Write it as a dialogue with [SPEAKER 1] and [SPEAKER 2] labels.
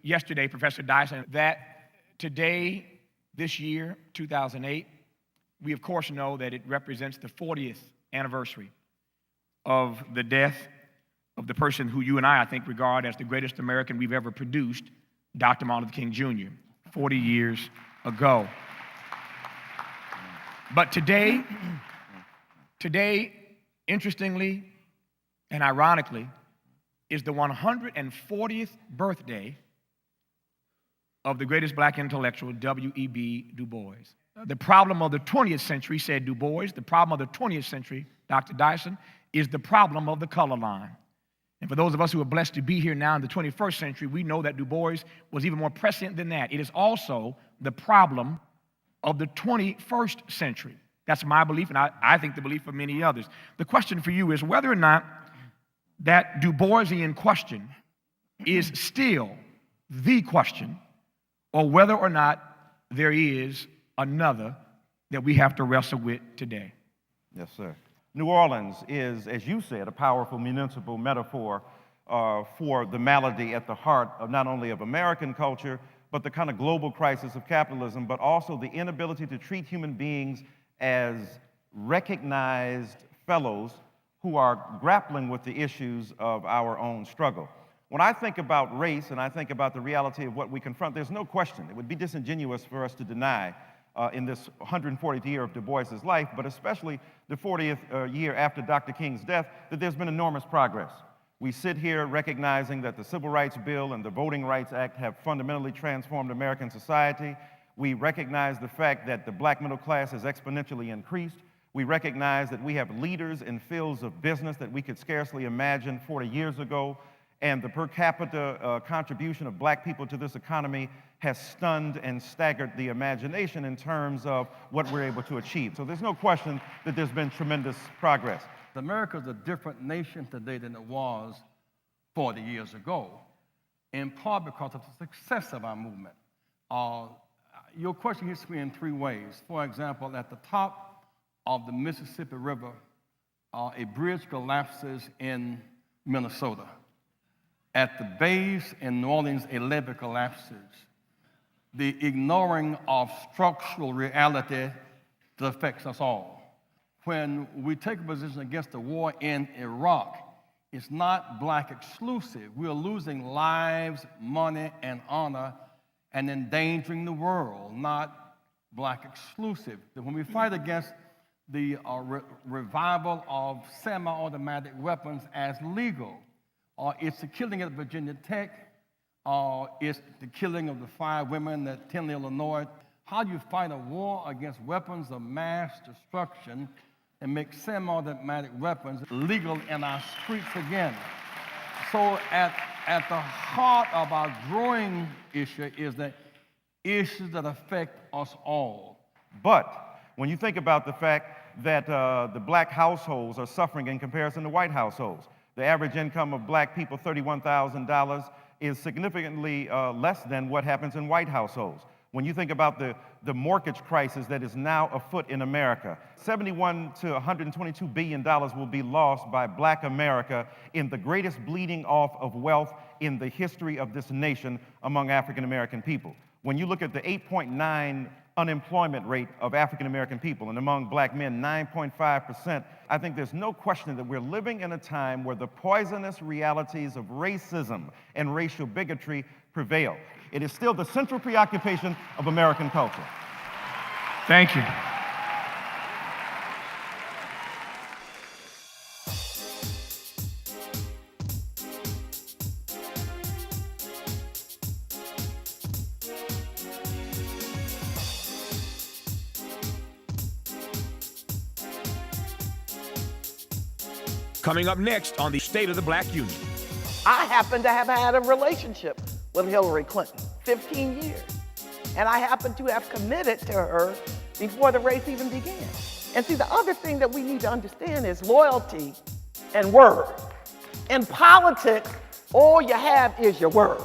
[SPEAKER 1] Yesterday, Professor Dyson, that today, this year, 2008, we of course know that it represents the 40th anniversary of the death of the person who you and I think, regard as the greatest American we've ever produced, Dr. Martin Luther King Jr., 40 years ago. But today, interestingly and ironically, is the 140th birthday of the greatest black intellectual, W.E.B. Du Bois. The problem of the 20th century, said Du Bois, the problem of the 20th century, Dr. Dyson, is the problem of the color line. And for those of us who are blessed to be here now in the 21st century, we know that Du Bois was even more prescient than that. It is also the problem of the 21st century. That's my belief, and I think the belief of many others. The question for you is whether or not that Du Boisian question is still the question, or whether or not there is another that we have to wrestle with today.
[SPEAKER 2] Yes, sir. New Orleans is, as you said, a powerful municipal metaphor for the malady at the heart of not only of American culture, but the kind of global crisis of capitalism, but also the inability to treat human beings as recognized fellows who are grappling with the issues of our own struggle. When I think about race and I think about the reality of what we confront, there's no question. It would be disingenuous for us to deny in this 140th year of Du Bois's life, but especially the 40th year after Dr. King's death, that there's been enormous progress. We sit here recognizing that the Civil Rights Bill and the Voting Rights Act have fundamentally transformed American society. We recognize the fact that the black middle class has exponentially increased. We recognize that we have leaders in fields of business that we could scarcely imagine 40 years ago. And the per capita contribution of black people to this economy has stunned and staggered the imagination in terms of what we're able to achieve. So there's no question that there's been tremendous progress.
[SPEAKER 3] America is a different nation today than it was 40 years ago, in part because of the success of our movement. Your question hits me in three ways. For example, at the top of the Mississippi River, a bridge collapses in Minnesota. At the base in New Orleans, a levee collapses. The ignoring of structural reality that affects us all. When we take a position against the war in Iraq, it's not black exclusive. We're losing lives, money, and honor, and endangering the world, not black exclusive. When we fight against the revival of semi-automatic weapons as legal, it's the killing at Virginia Tech, it's the killing of the 5 women at Tinley, Illinois. How do you fight a war against weapons of mass destruction and make semi-automatic weapons legal in our streets again? So at the heart of our growing issue is the issues that affect us all.
[SPEAKER 2] But when you think about the fact that the black households are suffering in comparison to white households, the average income of black people, $31,000, is significantly less than what happens in white households. When you think about the mortgage crisis that is now afoot in America, $71 to $122 billion will be lost by black America in the greatest bleeding off of wealth in the history of this nation among African American people. When you look at the 8.9 unemployment rate of African American people, and among black men, 9.5%, I think there's no question that we're living in a time where the poisonous realities of racism and racial bigotry prevail. It is still the central preoccupation of American culture.
[SPEAKER 1] Thank you. Coming up next on the State of the Black Union.
[SPEAKER 4] I happen to have had a relationship with Hillary Clinton, 15 years. And I happen to have committed to her before the race even began. And see, the other thing that we need to understand is loyalty and word. In politics, all you have is your word.